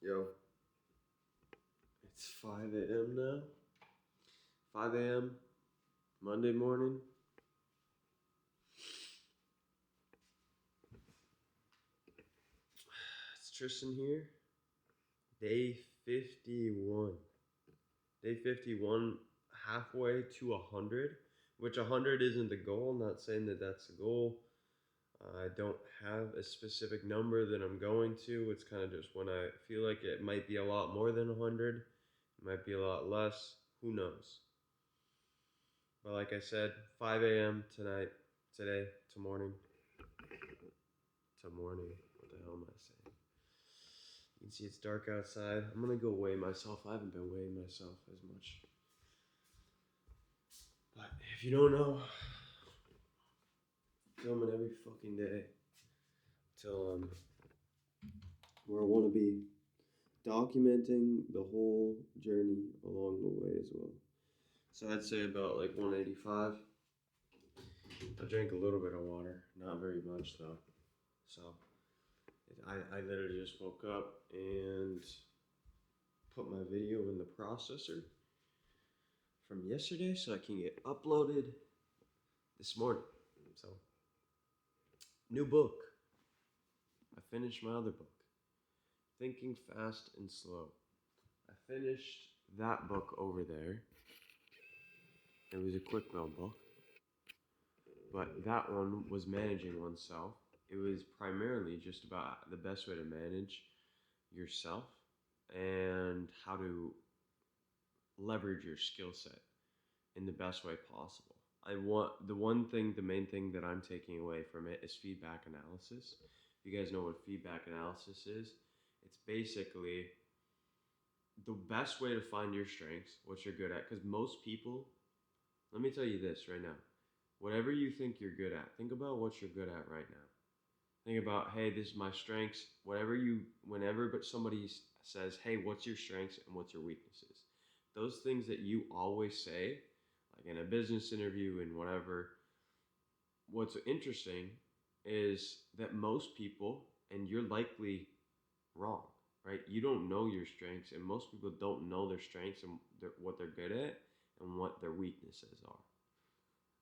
Yo, it's 5 a.m. now. 5 a.m. Monday morning. It's Tristan here. Day 51. Day 51, halfway to 100, which 100 isn't the goal. I'm not saying that that's the goal. I don't have a specific number that I'm going to. It's kind of just when I feel like it might be a lot more than 100. It might be a lot less. Who knows? But like I said, 5 a.m. today, to morning. What the hell am I saying? You can see it's dark outside. I'm gonna go weigh myself. I haven't been weighing myself as much. But if you don't know, filming every fucking day till where I want to be, documenting the whole journey along the way as well. So I'd say about like 185. I drank a little bit of water, not very much though. So I literally just woke up and put my video in the processor from yesterday so I can get uploaded this morning. So, new book. I finished my other book, Thinking Fast and Slow. I finished that book over there. It was a quick mail book, but that one was managing oneself. It was primarily just about the best way to manage yourself and how to leverage your skill set in the best way possible. The main thing that I'm taking away from it is feedback analysis. If you guys know what feedback analysis is, it's basically the best way to find your strengths, what you're good at. Because most people, let me tell you this right now, whatever you think you're good at, think about what you're good at right now. Think about, hey, this is my strengths. Whenever somebody says, hey, what's your strengths and what's your weaknesses? Those things that you always say, like in a business interview and whatever, what's interesting is that most people, and you're likely wrong, right? You don't know your strengths, and most people don't know their strengths and what they're good at and what their weaknesses are.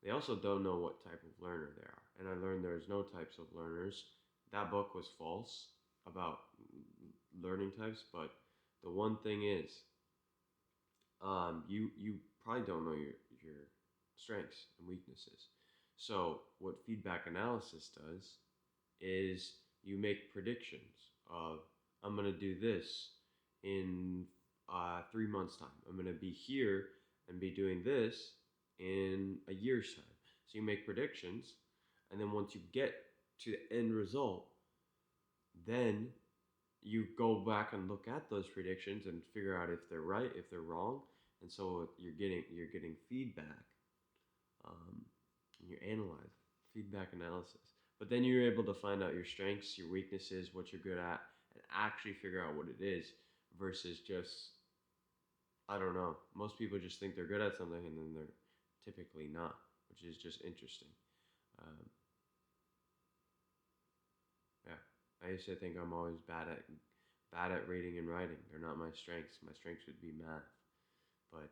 They also don't know what type of learner they are. And I learned there's no types of learners. That book was false about learning types, but the one thing is, you probably don't know your strengths and weaknesses. So what feedback analysis does is you make predictions of, I'm gonna do this in 3 months time. I'm gonna be here and be doing this in a year's time. So you make predictions, and then once you get to the end result, then you go back and look at those predictions and figure out if they're right, if they're wrong, and so you're getting feedback, and you analyze feedback analysis. But then you're able to find out your strengths, your weaknesses, what you're good at, and actually figure out what it is versus just, I don't know. Most people just think they're good at something and then they're typically not, which is just interesting. Yeah, I used to think I'm always bad at reading and writing. They're not my strengths. My strengths would be math, but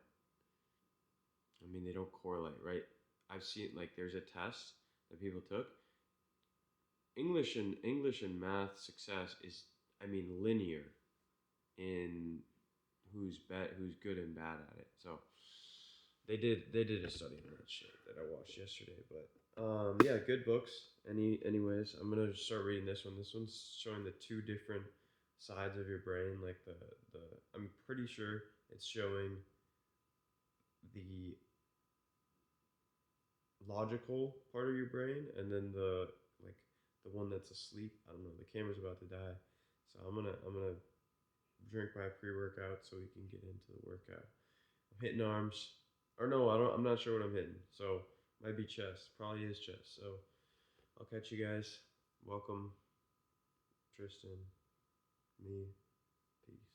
I mean they don't correlate, right? I've seen, like, there's a test that people took. English and math success is, I mean, linear in who's good and bad at it. So they did a study on that shit that I watched yesterday. But yeah, good books. Anyways, I'm gonna start reading this one. This one's showing the two different sides of your brain. Like the I'm pretty sure it's showing the logical part of your brain, and then the one that's asleep. I don't know. The camera's about to die, so I'm gonna drink my pre-workout so we can get into the workout. I'm hitting arms, or no, I don't. I'm not sure what I'm hitting. So might be chest. Probably is chest. So I'll catch you guys. Welcome, Tristan, me. Peace.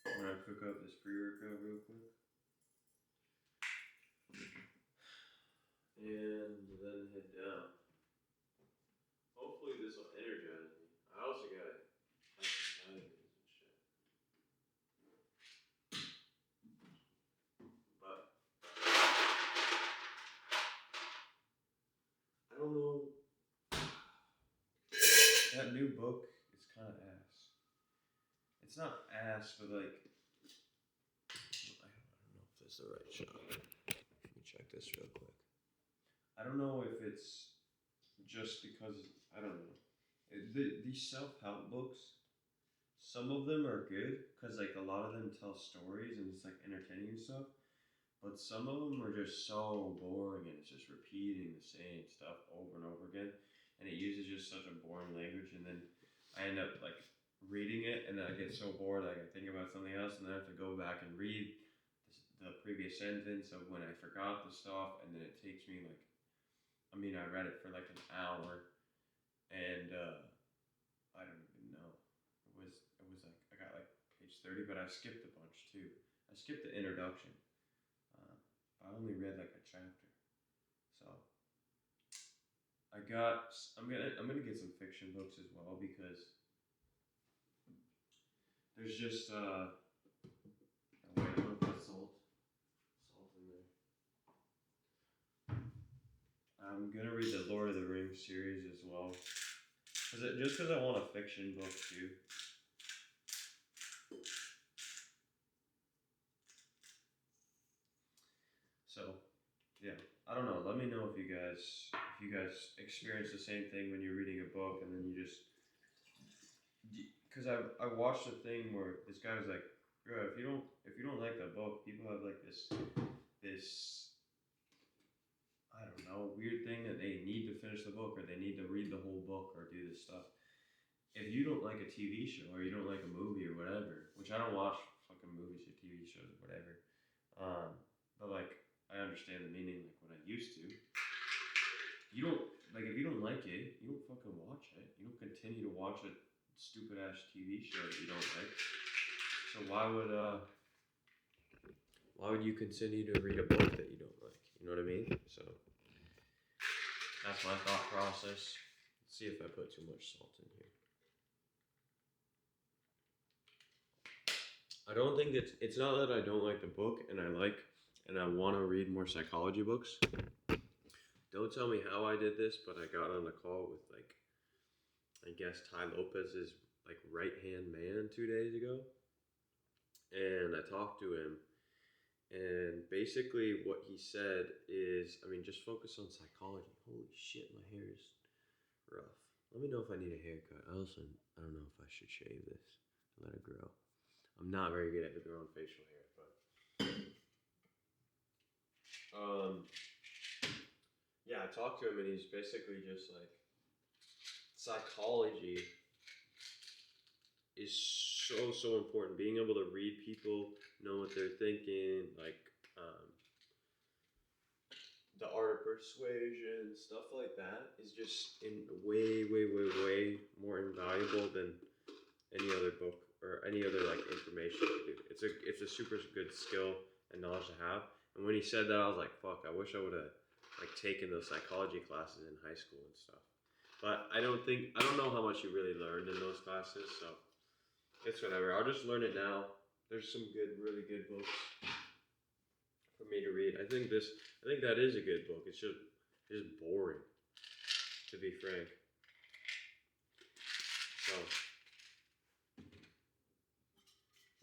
So, I'm gonna cook up this pre-workout real quick. and then head down. Hopefully this will energize me. I also gotta have some vitamins and shit. But I don't know. That new book is kind of ass. It's not ass, but like I don't know if this is the right shot. Let me check this real quick. I don't know if it's just because I don't know. These self-help books, some of them are good because like a lot of them tell stories and it's like entertaining and stuff. But some of them are just so boring and it's just repeating the same stuff over and over again. And it uses just such a boring language. And then I end up like reading it and then I get so bored I can think about something else and then I have to go back and read the previous sentence of when I forgot the stuff. And then it takes me like, I mean, I read it for like an hour and I don't even know. It was like, I got like page 30, but I skipped a bunch too. I skipped the introduction. I only read like a chapter, so I'm gonna get some fiction books as well because there's just wait, I'm gonna put salt in there. I'm gonna read the Lord of the Rings series as well, just because I want a fiction book too. So, yeah, I don't know. Let me know if you guys experience the same thing when you're reading a book, and then you just because I watched a thing where this guy was like, bro, if you don't like the book, people have like this I don't know weird thing that they need to finish the book or they need to read the whole book or do this stuff. If you don't like a TV show or you don't like a movie or whatever, which I don't watch fucking movies or TV shows or whatever, but like I understand the meaning like when I used to. You don't like if you don't like it, you don't fucking watch it. You don't continue to watch a stupid ass TV show that you don't like. So why would you continue to read a book that you don't like? You know what I mean? So that's my thought process. Let's see if I put too much salt in here. I don't think it's not that I don't like the book and I want to read more psychology books. Don't tell me how I did this, but I got on a call with like I guess Tai Lopez's like right hand man 2 days ago. And I talked to him and basically what he said is, I mean, just focus on psychology. Holy shit, my hair is rough. Let me know if I need a haircut. I don't know if I should shave this and let it grow. I'm not very good at growing facial hair, but yeah, I talked to him and he's basically just like psychology is so important. Being able to read people, know what they're thinking, like the art of persuasion, stuff like that is just in way more invaluable than any other book or any other like information you do. It's a super good skill and knowledge to have. And when he said that, I was like, fuck, I wish I would have like taken those psychology classes in high school and stuff. But I don't know how much you really learned in those classes, so it's whatever. I'll just learn it now. There's some really good books for me to read. I think that is a good book. It's just boring, to be frank. So,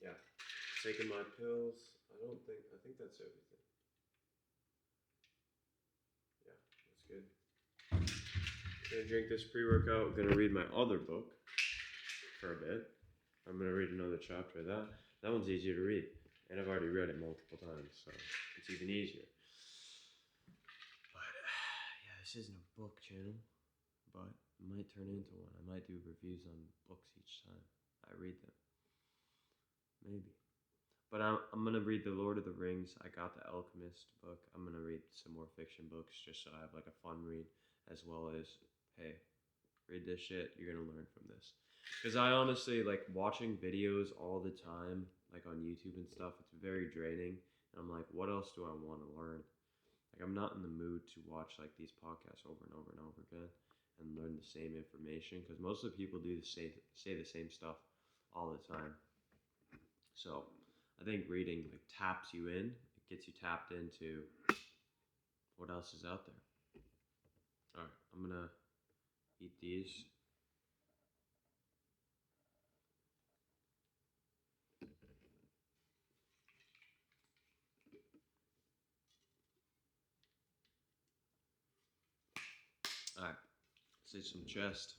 yeah, taking my pills. I think that's everything. Yeah, that's good. Gonna drink this pre-workout. Gonna read my other book for a bit. I'm gonna read another chapter of that. That one's easier to read, and I've already read it multiple times, so it's even easier. But yeah, this isn't a book channel, but it might turn into one. I might do reviews on books each time I read them. Maybe. But I'm gonna read The Lord of the Rings. I got the Alchemist book. I'm gonna read some more fiction books just so I have like a fun read, as well as, hey, read this shit. You're gonna learn from this. Because I honestly like watching videos all the time, like on YouTube and stuff. It's very draining. And I'm like, what else do I want to learn? Like, I'm not in the mood to watch like these podcasts over and over and over again and learn the same information, because most of the people do say the same stuff all the time. So I think reading like taps you in. It gets you tapped into what else is out there. All right, I'm gonna eat these. All right, say some chest.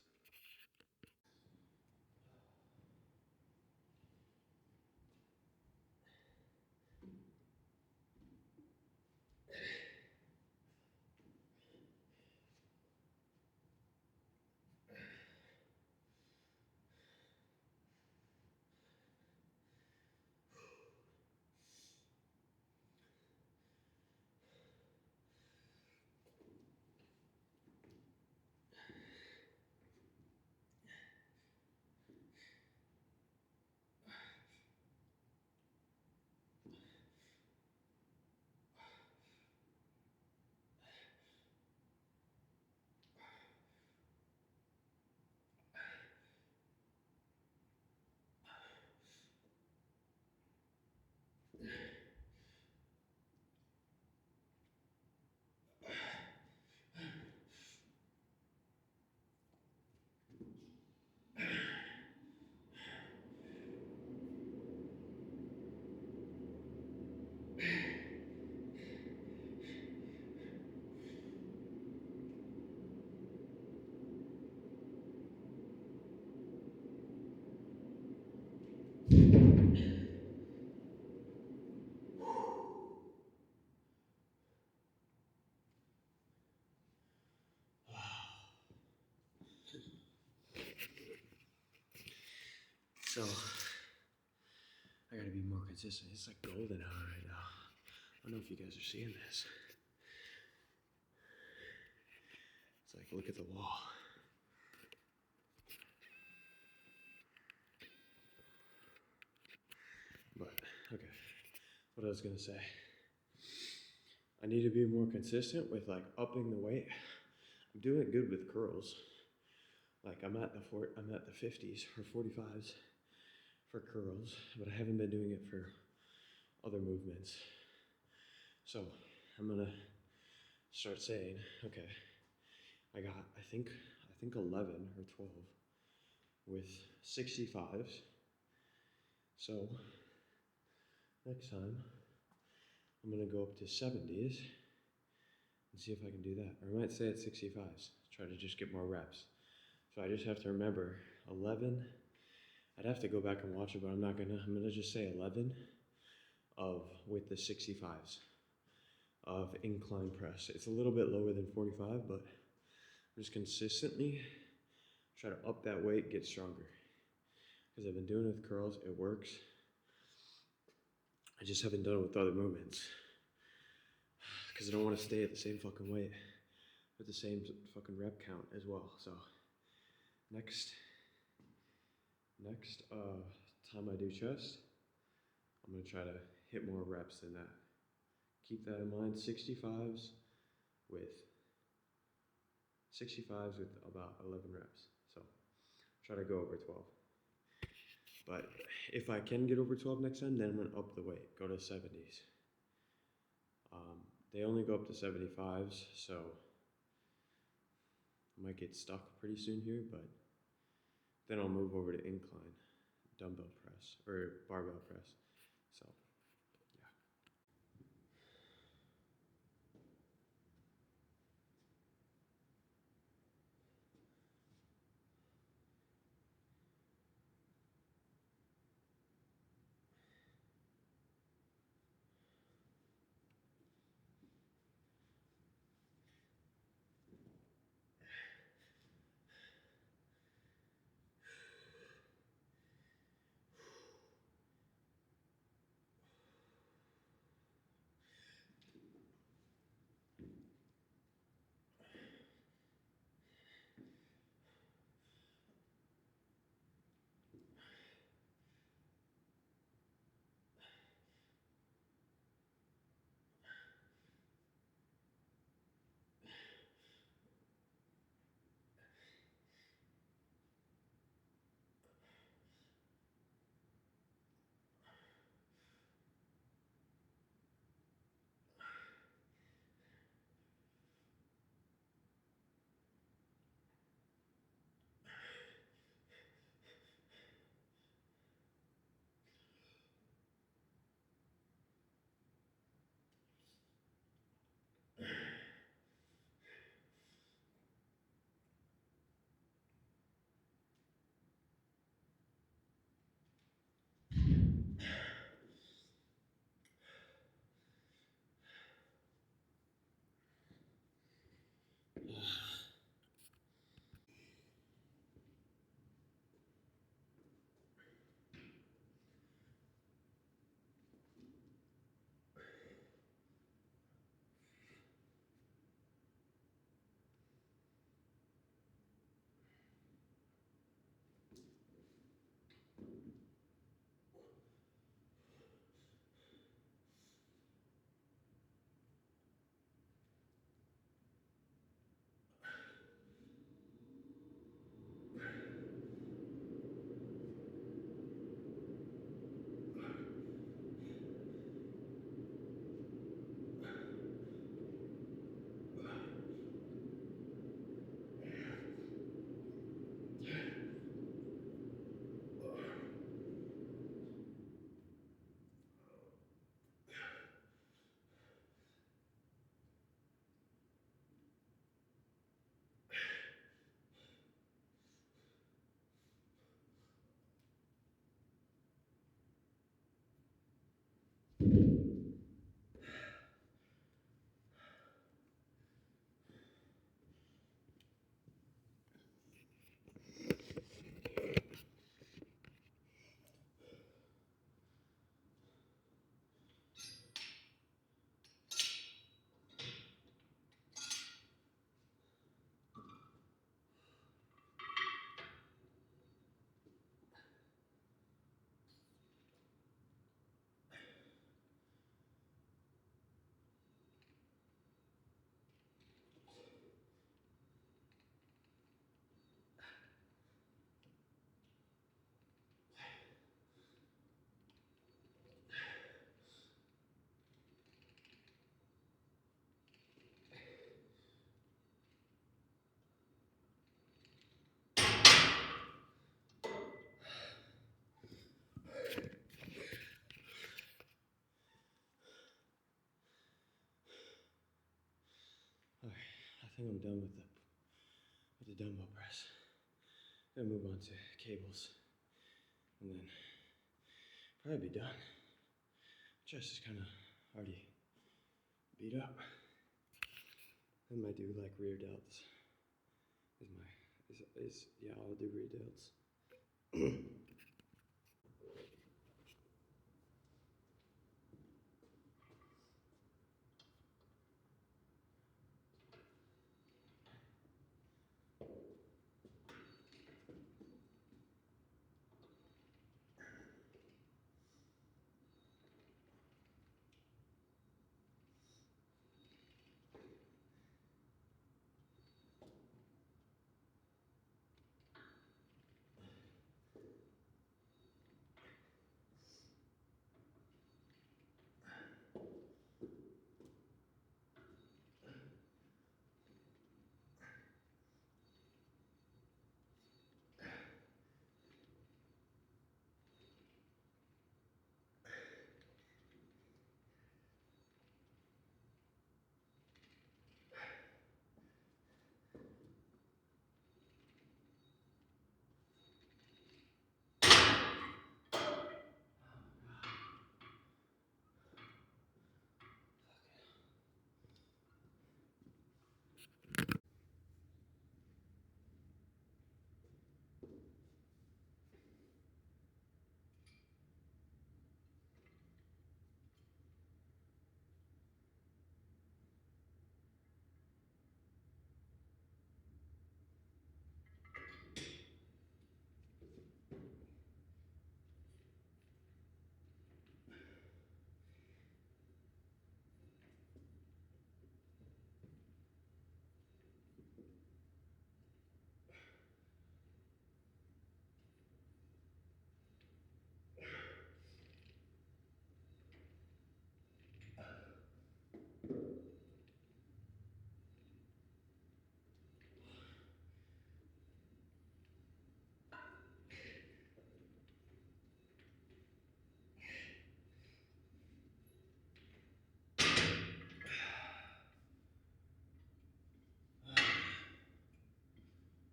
So I gotta be more consistent. It's like golden hour right now. I don't know if you guys are seeing this. It's like, look at the wall. But, okay. What I was gonna say. I need to be more consistent with like upping the weight. I'm doing good with curls. Like I'm at the 50s or 45s for curls, but I haven't been doing it for other movements. So I'm gonna start saying, okay, I think 11 or 12 with 65s. So next time I'm gonna go up to 70s and see if I can do that. Or I might say at 65s, try to just get more reps. So I just have to remember 11. I'd have to go back and watch it, but I'm gonna just say 11 with the 65s of incline press. It's a little bit lower than 45, but just consistently try to up that weight, get stronger. Because I've been doing it with curls, it works. I just haven't done it with other movements. Because I don't want to stay at the same fucking weight with the same fucking rep count as well. So next time I do chest, I'm gonna try to hit more reps than that. Keep that in mind. 65s with about 11 reps. So try to go over 12. But if I can get over 12 next time, then I'm gonna up the weight, go to 70s. They only go up to 75s, so I might get stuck pretty soon here, but then I'll move over to incline, dumbbell press, or barbell press. So, yeah. think I'm done with the dumbbell press. Gonna move on to cables, and then probably be done. Chest is kind of already beat up. I might do like rear delts. Yeah, I'll do rear delts.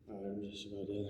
Alright, I'm just about done.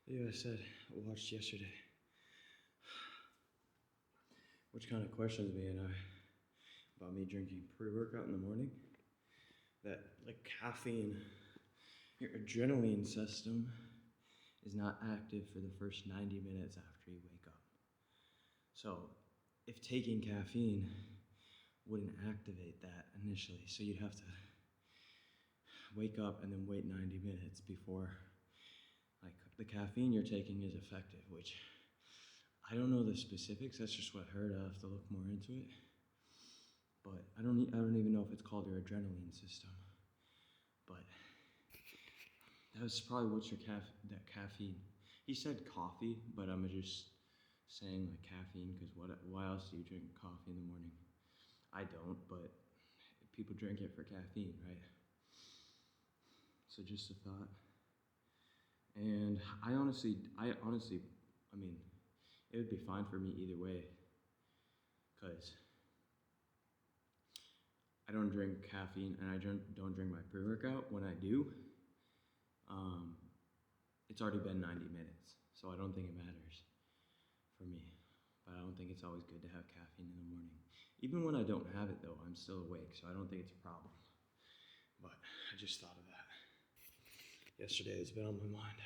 Yeah, I said I watched yesterday, which kind of questions me and I about me drinking pre-workout in the morning. That like caffeine, your adrenaline system is not active for the first 90 minutes after you wake up. So if taking caffeine wouldn't activate that initially, so you'd have to wake up and then wait 90 minutes before like the caffeine you're taking is effective, which I don't know the specifics. That's just what I heard. I'll have to look more into it. But I don't even know if it's called your adrenaline system. But that was probably what's your that caffeine. He said coffee, but I'm just saying like caffeine because why else do you drink coffee in the morning? I don't, but people drink it for caffeine, right? So just a thought. And I honestly, I mean, it would be fine for me either way, because I don't drink caffeine and I don't drink my pre-workout. When I do, it's already been 90 minutes, so I don't think it matters for me. But I don't think it's always good to have caffeine in the morning. Even when I don't have it though, I'm still awake, so I don't think it's a problem. But I just thought of that. Yesterday it's been on my mind.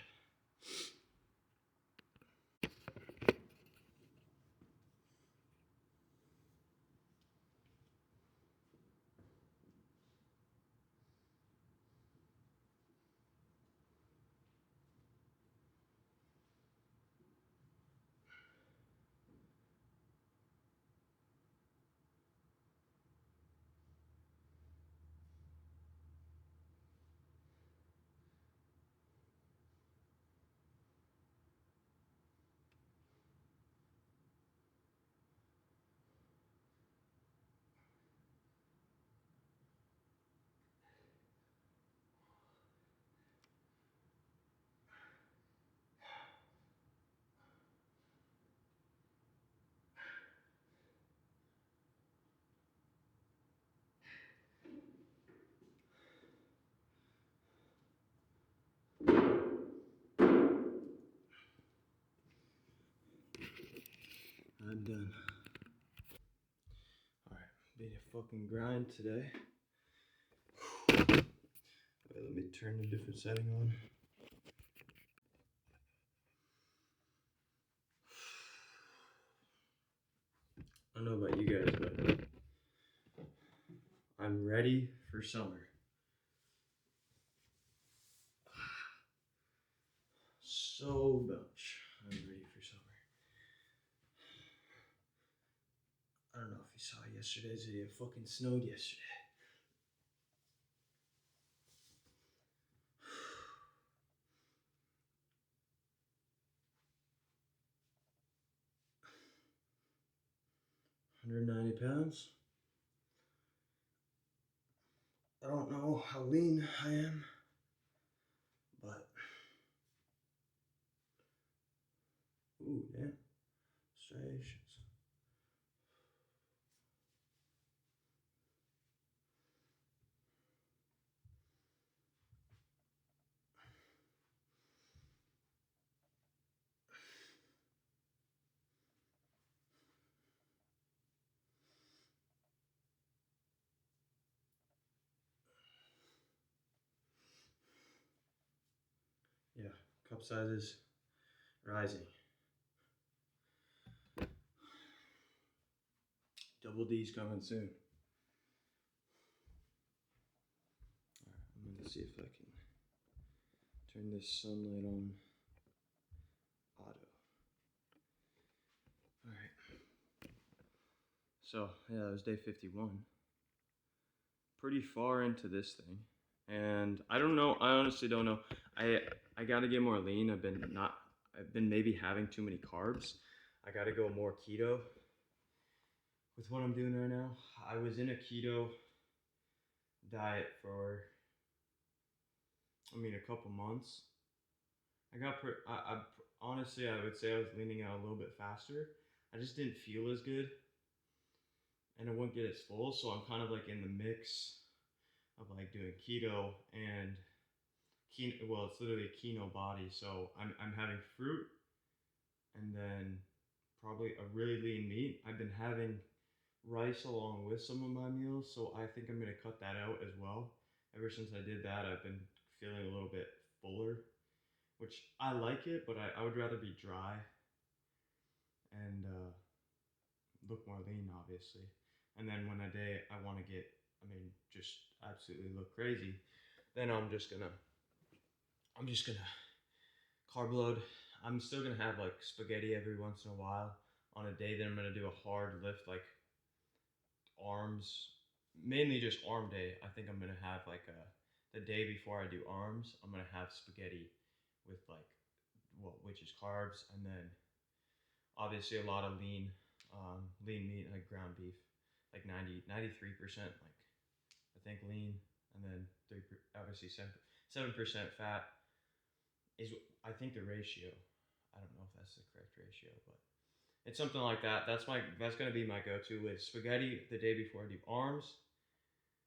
I'm done. Alright, been a fucking grind today. Wait, let me turn a different setting on. I don't know about you guys, but I'm ready for summer. So much. I'm ready for summer. I don't know if you saw yesterday's video. It fucking snowed yesterday. £190. I don't know how lean I am, but ooh, damn, striations. Yeah, cup sizes rising. Double D's coming soon. Alright, I'm gonna see if I can turn this sunlight on auto. Alright. So, yeah, that was day 51. Pretty far into this thing. And I don't know, I honestly don't know. I gotta get more lean. I've been maybe having too many carbs. I gotta go more keto with what I'm doing right now. I was in a keto diet for, a couple months. Honestly, I would say I was leaning out a little bit faster. I just didn't feel as good, and I wouldn't get as full. So I'm kind of like in the mix of like doing keto and keto. Well, it's literally a keto body. So I'm having fruit and then probably a really lean meat. I've been having rice along with some of my meals, so I think I'm gonna cut that out as well. Ever since I did that, I've been feeling a little bit fuller, which I like it, but I would rather be dry and look more lean, obviously. And then when a day I want to get, I mean, just absolutely look crazy, then I'm just gonna carb load. I'm still gonna have like spaghetti every once in a while. On a day that I'm gonna do a hard lift like arms, mainly just arm day. I think I'm gonna have like the day before I do arms, I'm gonna have spaghetti with like which is carbs, and then obviously a lot of lean meat like ground beef, like 93%, like I think lean, and then obviously 7% fat is I think the ratio. I don't know if that's the correct ratio, but it's something like that. That's gonna be my go-to with spaghetti the day before I do arms,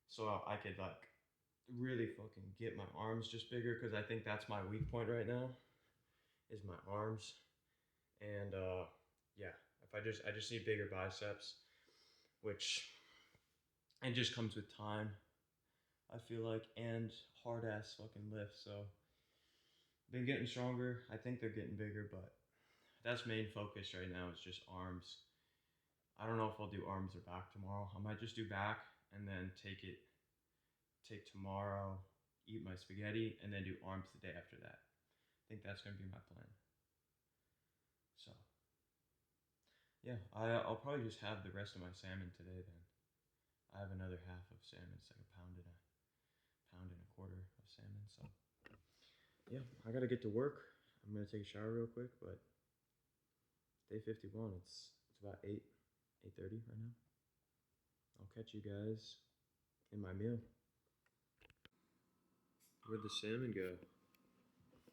so I could like really fucking get my arms just bigger because I think that's my weak point right now is my arms, and yeah, if I just need bigger biceps, which it just comes with time. I feel like and hard ass fucking lifts. So been getting stronger. I think they're getting bigger, but that's main focus right now is just arms. I don't know if I'll do arms or back tomorrow. I might just do back and then take tomorrow, eat my spaghetti, and then do arms the day after that. I think that's gonna be my plan. So yeah, I'll probably just have the rest of my salmon today then. I have another half of salmon. It's like pound and a quarter of salmon. So yeah, I gotta get to work. I'm gonna take a shower real quick, but day 51. It's about 8:30 right now. I'll catch you guys in my meal. Where'd the salmon go?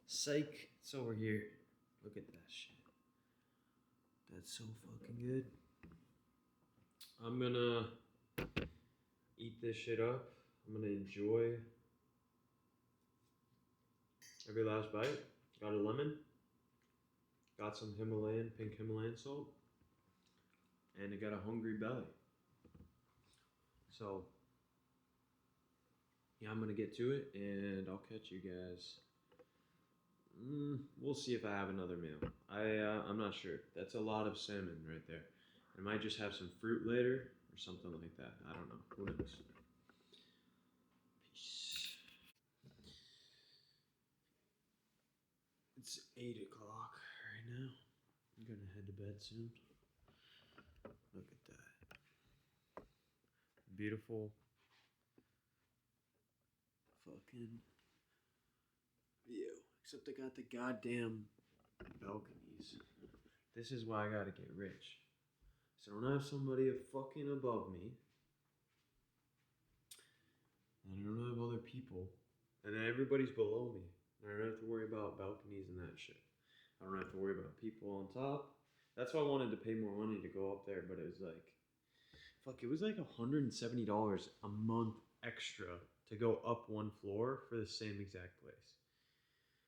Psych! It's over here. Look at that shit. That's so fucking good. I'm gonna eat this shit up. I'm gonna enjoy every last bite. Got a lemon. Got some pink Himalayan salt. And it got a hungry belly. So, yeah, I'm gonna get to it and I'll catch you guys. We'll see if I have another meal. I'm not sure. That's a lot of salmon right there. I might just have some fruit later or something like that. I don't know. Who knows? Peace. It's 8 o'clock right now. I'm gonna head to bed soon. Look at that. Beautiful fucking view. Except I got the goddamn balconies. This is why I gotta get rich. So I don't have somebody fucking above me. And I don't have other people. And then everybody's below me. And I don't have to worry about balconies and that shit. I don't have to worry about people on top. That's why I wanted to pay more money to go up there, but it was like, fuck, it was like $170 a month extra to go up one floor for the same exact place.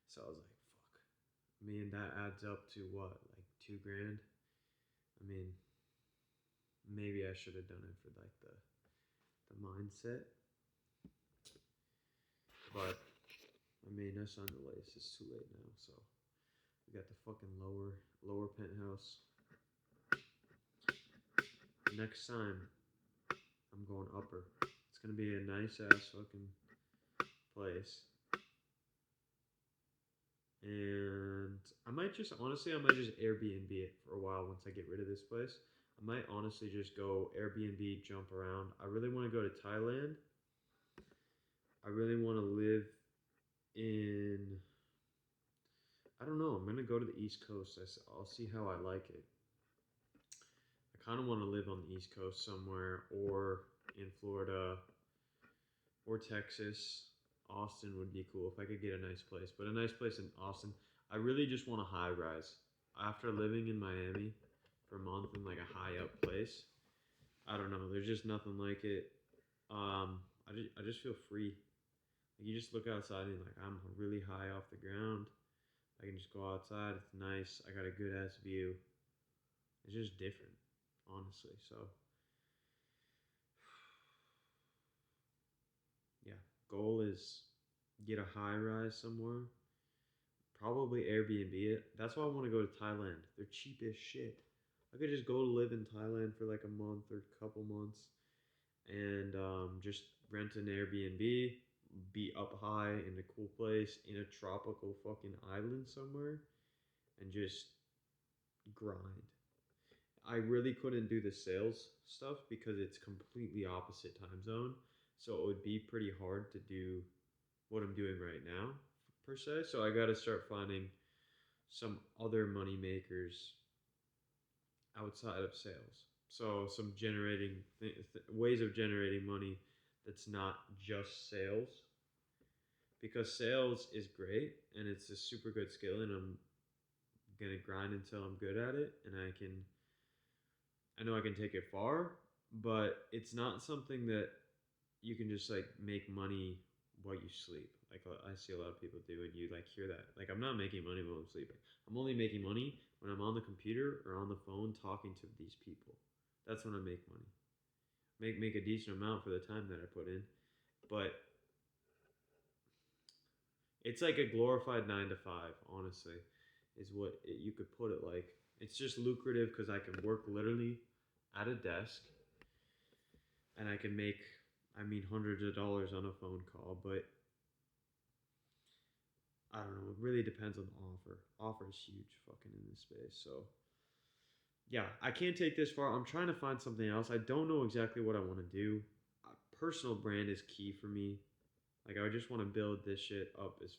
So I was like, fuck. I mean, that adds up to what, like $2 grand? I mean, maybe I should have done it for like the mindset. But I mean, that's on the list. It's too late now, so we got the fucking lower penthouse. Next time, I'm going upper. It's gonna be a nice ass fucking place. And I might just Airbnb it for a while once I get rid of this place. I might honestly just go Airbnb, jump around. I really want to go to Thailand. I really want to live in. I don't know. I'm gonna go to the East Coast. I'll see how I like it. I kind of want to live on the East Coast somewhere, or in Florida, or Texas. Austin would be cool if I could get a nice place. But a nice place in Austin. I really just want a high rise. After living in Miami for a month in like a high up place, I don't know. There's just nothing like it. I just feel free. Like you just look outside and you're like I'm really high off the ground. I can just go outside. It's nice. I got a good ass view. It's just different, honestly. So yeah, goal is get a high rise somewhere. Probably Airbnb it. That's why I want to go to Thailand. They're cheap as shit. I could just go to live in Thailand for like a month or a couple months and just rent an Airbnb, be up high in a cool place in a tropical fucking island somewhere, and just grind. I really couldn't do the sales stuff because it's completely opposite time zone. So it would be pretty hard to do what I'm doing right now, per se. So I got to start finding some other money makers outside of sales. So some generating ways of generating money that's not just sales, because sales is great and it's a super good skill, and I'm gonna grind until I'm good at it, and I know I can take it far, but it's not something that you can just like make money while you sleep. Like I see a lot of people do, and you like hear that. Like I'm not making money while I'm sleeping. I'm only making money when I'm on the computer or on the phone talking to these people. That's when I make money. Make a decent amount for the time that I put in, but it's like a glorified 9 to 5. Honestly, is what you could put it like. It's just lucrative because I can work literally at a desk, and I can make, I mean, hundreds of dollars on a phone call, but I don't know. It really depends on the offer. Offer is huge fucking in this space. So, yeah, I can't take this far. I'm trying to find something else. I don't know exactly what I want to do. Personal brand is key for me. Like, I just want to build this shit up as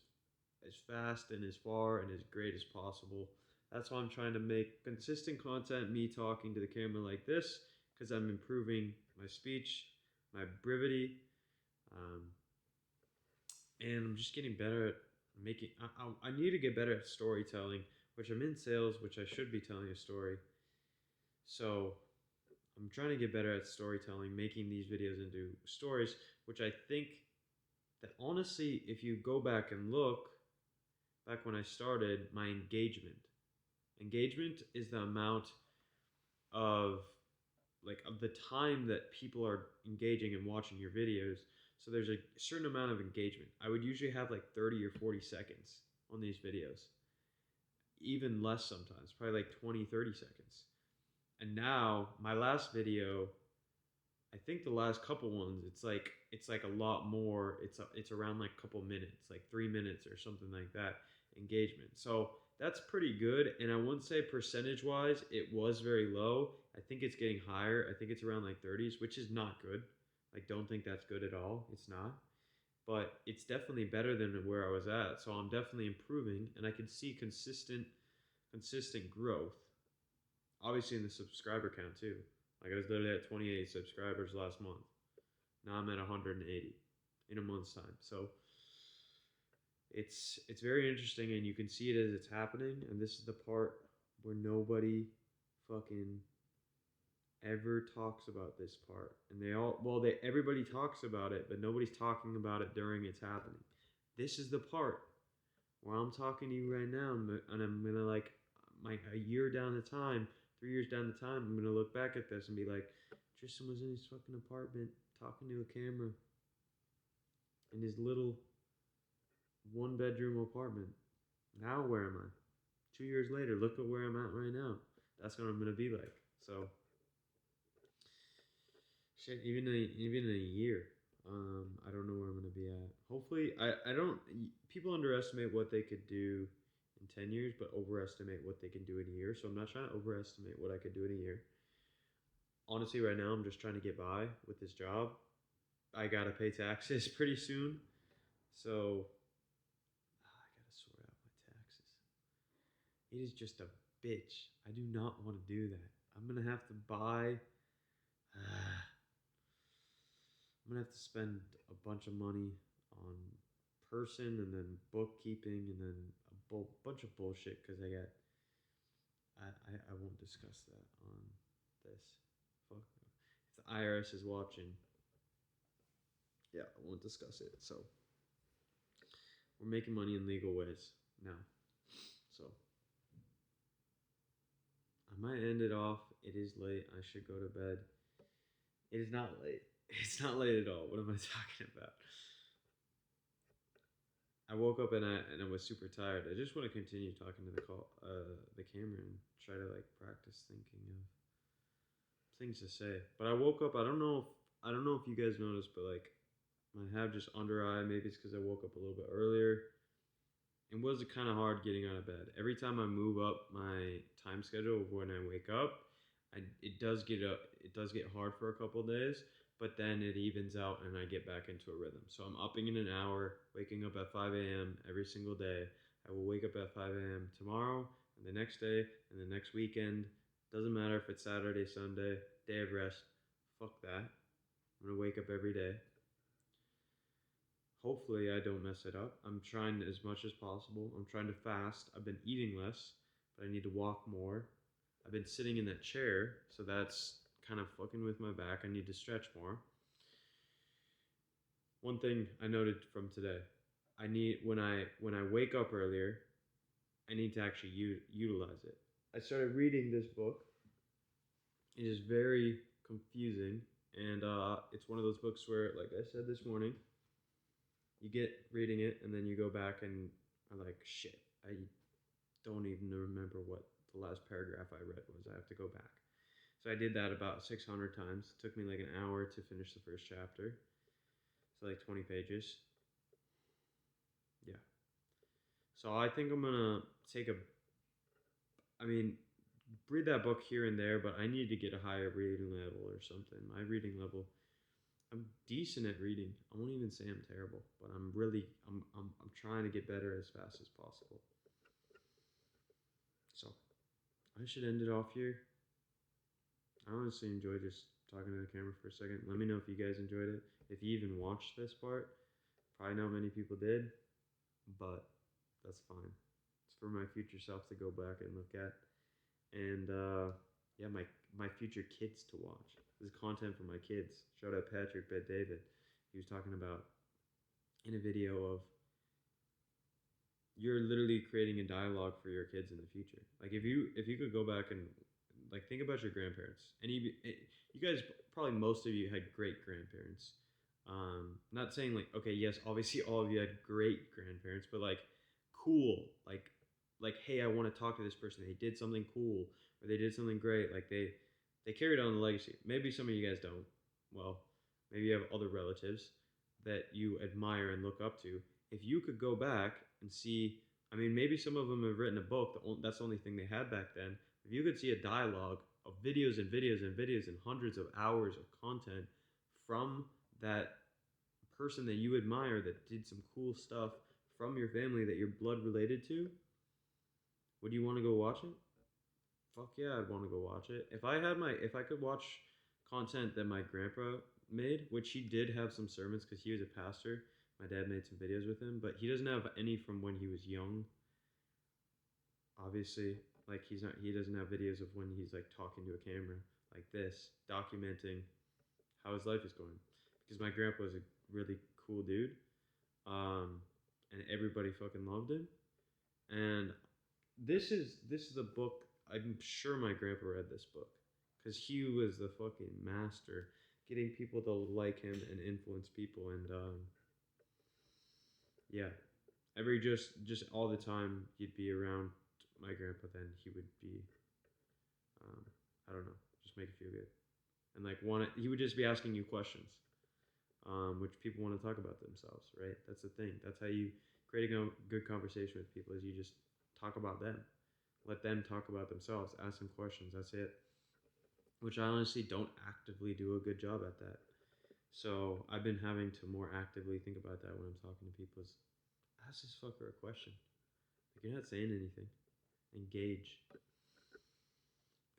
fast and as far and as great as possible. That's why I'm trying to make consistent content, me talking to the camera like this, because I'm improving my speech, my brevity, um, and I'm just getting better at making. I need to get better at storytelling, which I'm in sales, which I should be telling a story. So I'm trying to get better at storytelling, making these videos into stories, which I think that honestly, if you go back and look, back when I started, my engagement is the amount of of the time that people are engaging and watching your videos. So there's a certain amount of engagement. I would usually have like 30 or 40 seconds on these videos, even less sometimes, probably like 20, 30 seconds. And now my last video, I think the last couple ones, it's like a lot more. It's around like a couple minutes, like 3 minutes or something like that engagement. So that's pretty good. And I wouldn't say percentage wise it was very low. I think it's getting higher. I think it's around like 30s, which is not good. Like don't think that's good at all. It's not. But it's definitely better than where I was at. So I'm definitely improving, and I can see consistent growth. Obviously in the subscriber count too. Like I was literally at 28 subscribers last month. Now I'm at 180 in a month's time. So it's very interesting, and you can see it as it's happening. And this is the part where nobody fucking ever talks about this part. And everybody talks about it, but nobody's talking about it during it's happening. This is the part where I'm talking to you right now, and I'm gonna a year down the time, 3 years down the time, I'm gonna look back at this and be like, Tristan was in his fucking apartment talking to a camera in his little 1 bedroom apartment. Now where am I? 2 years later, look at where I'm at right now. That's what I'm gonna be like. So shit, even in a year, I don't know where I'm gonna be at. Hopefully, I don't. People underestimate what they could do in 10 years, but overestimate what they can do in a year. So I'm not trying to overestimate what I could do in a year. Honestly, right now I'm just trying to get by with this job. I gotta pay taxes pretty soon, so I gotta sort out my taxes. It is just a bitch. I do not want to do that. I'm gonna have to buy. I'm gonna have to spend a bunch of money on person, and then bookkeeping, and then a bunch of bullshit because I got. I won't discuss that on this. Fuck. If the IRS is watching, yeah, I won't discuss it. So we're making money in legal ways now. So I might end it off. It is late. I should go to bed. It is not late. It's not late at all. What am I talking about? I woke up and I was super tired. I just want to continue talking to the camera, and try to like practice thinking of things to say. But I woke up. I don't know if you guys noticed, but like I have just under eye. Maybe it's because I woke up a little bit earlier. It was kind of hard getting out of bed. Every time I move up my time schedule of when I wake up, it does get up. It does get hard for a couple of days, but then it evens out and I get back into a rhythm. So I'm upping in an hour, waking up at 5 a.m. every single day. I will wake up at 5 a.m. tomorrow and the next day and the next weekend. Doesn't matter if it's Saturday, Sunday, day of rest. Fuck that. I'm gonna wake up every day. Hopefully, I don't mess it up. I'm trying as much as possible. I'm trying to fast. I've been eating less, but I need to walk more. I've been sitting in that chair, so that's kind of fucking with my back. I need to stretch more. One thing I noted from today, I need when I wake up earlier, I need to actually utilize it. I started reading this book. It is very confusing, and it's one of those books where, like I said this morning, you get reading it and then you go back and are like, shit, I don't even remember what the last paragraph I read was. I have to go back. So I did that about 600 times. It took me like an hour to finish the first chapter. So like 20 pages. Yeah. So I think I'm gonna take read that book here and there, but I need to get a higher reading level or something. My reading level, I'm decent at reading. I won't even say I'm terrible, but I'm trying to get better as fast as possible. So I should end it off here. I honestly enjoyed just talking to the camera for a second. Let me know if you guys enjoyed it. If you even watched this part, probably not many people did, but that's fine. It's for my future self to go back and look at, and yeah, my future kids to watch. This is content for my kids. Shout out Patrick Bet David. He was talking about in a video of you're literally creating a dialogue for your kids in the future. Like if you could go back and like think about your grandparents, and you guys probably most of you had great grandparents. Not saying like okay, yes, obviously all of you had great grandparents, but like cool, like hey, I want to talk to this person. They did something cool, or they did something great. Like they carried on the legacy. Maybe some of you guys don't. Well, maybe you have other relatives that you admire and look up to. If you could go back and see, I mean, maybe some of them have written a book. That's the only thing they had back then. If you could see a dialogue of videos and videos and videos and hundreds of hours of content from that person that you admire that did some cool stuff from your family that you're blood related to, would you want to go watch it? Fuck yeah, I'd want to go watch it. If I could watch content that my grandpa made, which he did have some sermons because he was a pastor. My dad made some videos with him, but he doesn't have any from when he was young. Obviously, like he doesn't have videos of when he's like talking to a camera like this, documenting how his life is going. Because my grandpa was a really cool dude, and everybody fucking loved him. And this is a book. I'm sure my grandpa read this book because he was the fucking master getting people to like him and influence people. And yeah, just all the time he'd be around my grandpa. Then he would be, I don't know, just make you feel good, and like he would just be asking you questions, which people want to talk about themselves, right? That's the thing. That's how you create a good conversation with people. Is you just talk about them, let them talk about themselves, ask them questions. That's it. Which I honestly don't actively do a good job at that. So I've been having to more actively think about that when I'm talking to people. Is ask this fucker a question. Like you're not saying anything. Engage.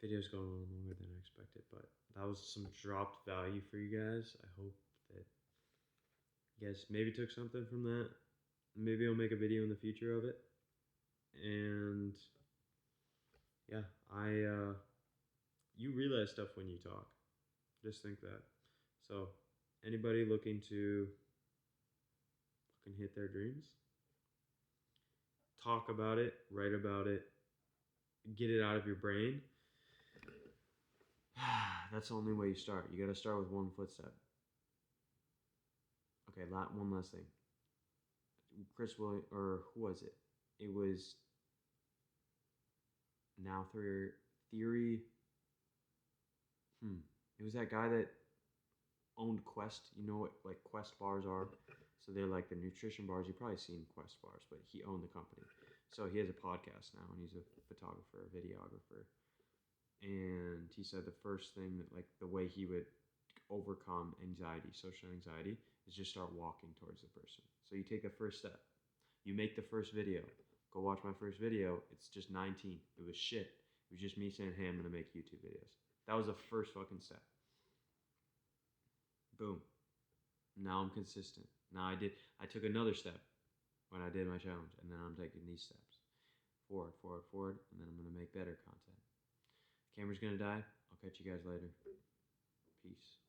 Video's going on longer than I expected, but that was some dropped value for you guys. I hope that you guys maybe took something from that. Maybe I'll make a video in the future of it. And yeah, you realize stuff when you talk. Just think that. So anybody looking to fucking hit their dreams. Talk about it, write about it, get it out of your brain. That's the only way you start. You gotta start with one footstep. Okay, one last thing. Chris Williams, or who was it? It was Now Theory. It was that guy that owned Quest. You know what like Quest bars are? So they're like the nutrition bars. You've probably seen Quest bars, but he owned the company. So he has a podcast now, and he's a photographer, a videographer. And he said the first thing that like the way he would overcome anxiety, social anxiety, is just start walking towards the person. So you take the first step. You make the first video. Go watch my first video. It's just 19. It was shit. It was just me saying, hey, I'm going to make YouTube videos. That was the first fucking step. Boom. Now I'm consistent. Now I took another step when I did my challenge, and then I'm taking these steps. Forward, and then I'm going to make better content. Camera's going to die. I'll catch you guys later. Peace.